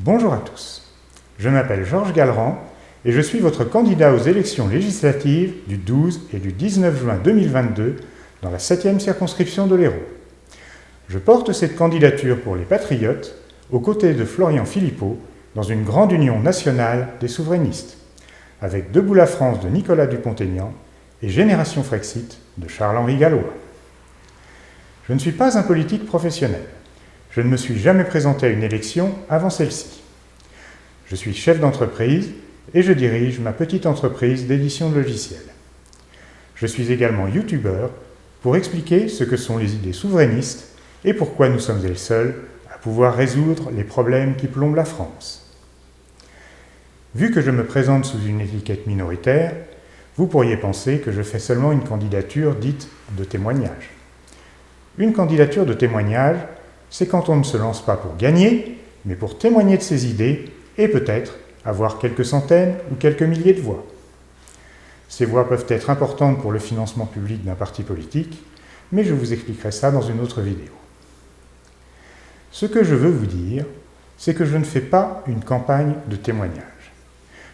Bonjour à tous, je m'appelle Georges Gallerand et je suis votre candidat aux élections législatives du 12 et du 19 juin 2022 dans la 7e circonscription de l'Hérault. Je porte cette candidature pour les Patriotes aux côtés de Florian Philippot dans une grande union nationale des souverainistes, avec Debout la France de Nicolas Dupont-Aignan et Génération Frexit de Charles-Henri Gallois. Je ne suis pas un politique professionnel. Je ne me suis jamais présenté à une élection avant celle-ci. Je suis chef d'entreprise et je dirige ma petite entreprise d'édition de logiciels. Je suis également youtubeur pour expliquer ce que sont les idées souverainistes et pourquoi nous sommes les seuls à pouvoir résoudre les problèmes qui plombent la France. Vu que je me présente sous une étiquette minoritaire, vous pourriez penser que je fais seulement une candidature dite de témoignage. Une candidature de témoignage, c'est quand on ne se lance pas pour gagner, mais pour témoigner de ses idées et peut-être avoir quelques centaines ou quelques milliers de voix. Ces voix peuvent être importantes pour le financement public d'un parti politique, mais je vous expliquerai ça dans une autre vidéo. Ce que je veux vous dire, c'est que je ne fais pas une campagne de témoignage.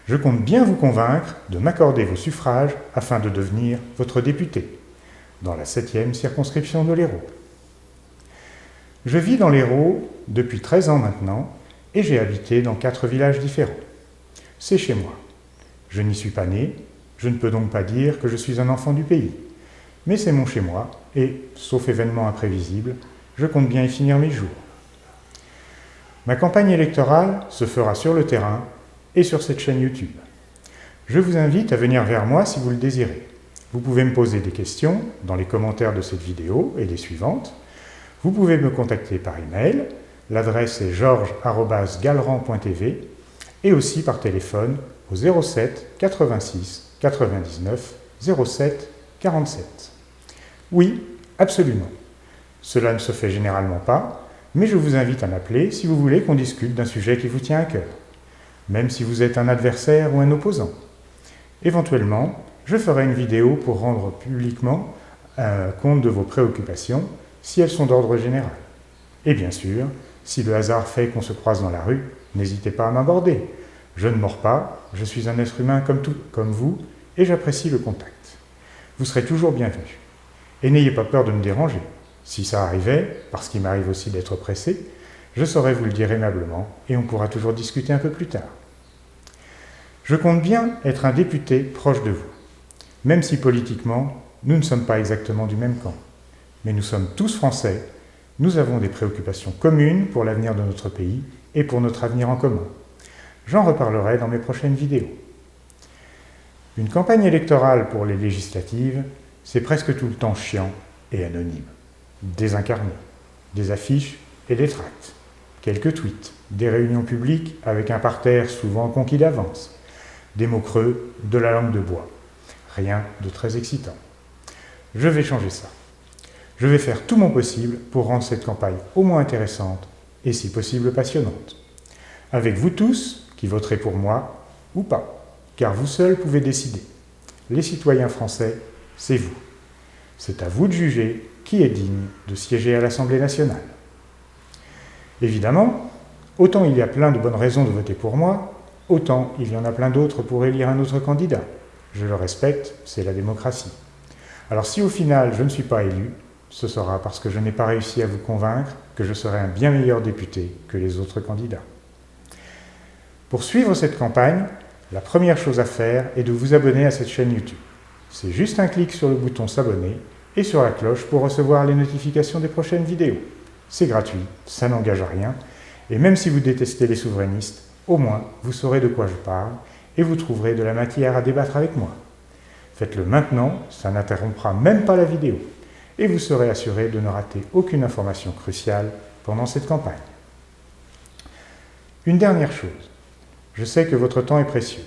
Je compte bien vous convaincre de m'accorder vos suffrages afin de devenir votre député, dans la 7e circonscription de l'Hérault. Je vis dans l'Hérault depuis 13 ans maintenant et j'ai habité dans 4 villages différents. C'est chez moi. Je n'y suis pas né, je ne peux donc pas dire que je suis un enfant du pays. Mais c'est mon chez moi et, sauf événement imprévisible, je compte bien y finir mes jours. Ma campagne électorale se fera sur le terrain et sur cette chaîne YouTube. Je vous invite à venir vers moi si vous le désirez. Vous pouvez me poser des questions dans les commentaires de cette vidéo et des suivantes. Vous pouvez me contacter par email, l'adresse est georges@gallerand.tv et aussi par téléphone au 07 86 99 07 47. Oui, absolument. Cela ne se fait généralement pas, mais je vous invite à m'appeler si vous voulez qu'on discute d'un sujet qui vous tient à cœur, même si vous êtes un adversaire ou un opposant. Éventuellement, je ferai une vidéo pour rendre publiquement compte de vos préoccupations, si elles sont d'ordre général. Et bien sûr, si le hasard fait qu'on se croise dans la rue, n'hésitez pas à m'aborder. Je ne mords pas, je suis un être humain comme vous, et j'apprécie le contact. Vous serez toujours bienvenus. Et n'ayez pas peur de me déranger. Si ça arrivait, parce qu'il m'arrive aussi d'être pressé, je saurais vous le dire aimablement, et on pourra toujours discuter un peu plus tard. Je compte bien être un député proche de vous, même si politiquement, nous ne sommes pas exactement du même camp. Mais nous sommes tous français, nous avons des préoccupations communes pour l'avenir de notre pays et pour notre avenir en commun. J'en reparlerai dans mes prochaines vidéos. Une campagne électorale pour les législatives, c'est presque tout le temps chiant et anonyme. Désincarné, des affiches et des tracts, quelques tweets, des réunions publiques avec un parterre souvent conquis d'avance, des mots creux, de la langue de bois. Rien de très excitant. Je vais changer ça. Je vais faire tout mon possible pour rendre cette campagne au moins intéressante et si possible passionnante. Avec vous tous qui voterez pour moi ou pas, car vous seuls pouvez décider. Les citoyens français, c'est vous. C'est à vous de juger qui est digne de siéger à l'Assemblée nationale. Évidemment, autant il y a plein de bonnes raisons de voter pour moi, autant il y en a plein d'autres pour élire un autre candidat. Je le respecte, c'est la démocratie. Alors si au final je ne suis pas élu, ce sera parce que je n'ai pas réussi à vous convaincre que je serai un bien meilleur député que les autres candidats. Pour suivre cette campagne, la première chose à faire est de vous abonner à cette chaîne YouTube. C'est juste un clic sur le bouton s'abonner et sur la cloche pour recevoir les notifications des prochaines vidéos. C'est gratuit, ça n'engage à rien, et même si vous détestez les souverainistes, au moins vous saurez de quoi je parle et vous trouverez de la matière à débattre avec moi. Faites-le maintenant, ça n'interrompra même pas la vidéo. Et vous serez assuré de ne rater aucune information cruciale pendant cette campagne. Une dernière chose, je sais que votre temps est précieux.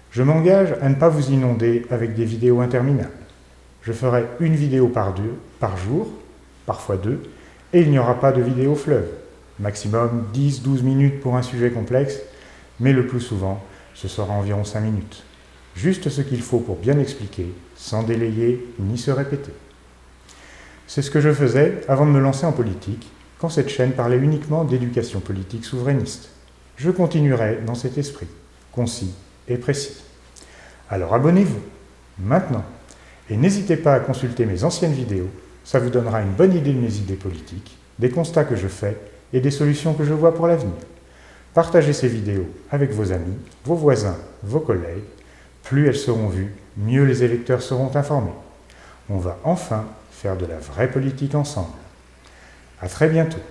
Je m'engage à ne pas vous inonder avec des vidéos interminables. Je ferai une vidéo par jour, parfois 2, et il n'y aura pas de vidéo fleuve. Maximum 10-12 minutes pour un sujet complexe, mais le plus souvent, ce sera environ 5 minutes. Juste ce qu'il faut pour bien expliquer, sans délayer ni se répéter. C'est ce que je faisais avant de me lancer en politique, quand cette chaîne parlait uniquement d'éducation politique souverainiste. je continuerai dans cet esprit, concis et précis. Alors abonnez-vous, maintenant, et n'hésitez pas à consulter mes anciennes vidéos, ça vous donnera une bonne idée de mes idées politiques, des constats que je fais et des solutions que je vois pour l'avenir. Partagez ces vidéos avec vos amis, vos voisins, vos collègues. Plus elles seront vues, mieux les électeurs seront informés. On va enfin faire de la vraie politique ensemble. À très bientôt.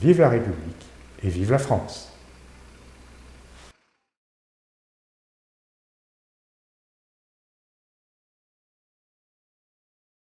Vive la République et vive la France!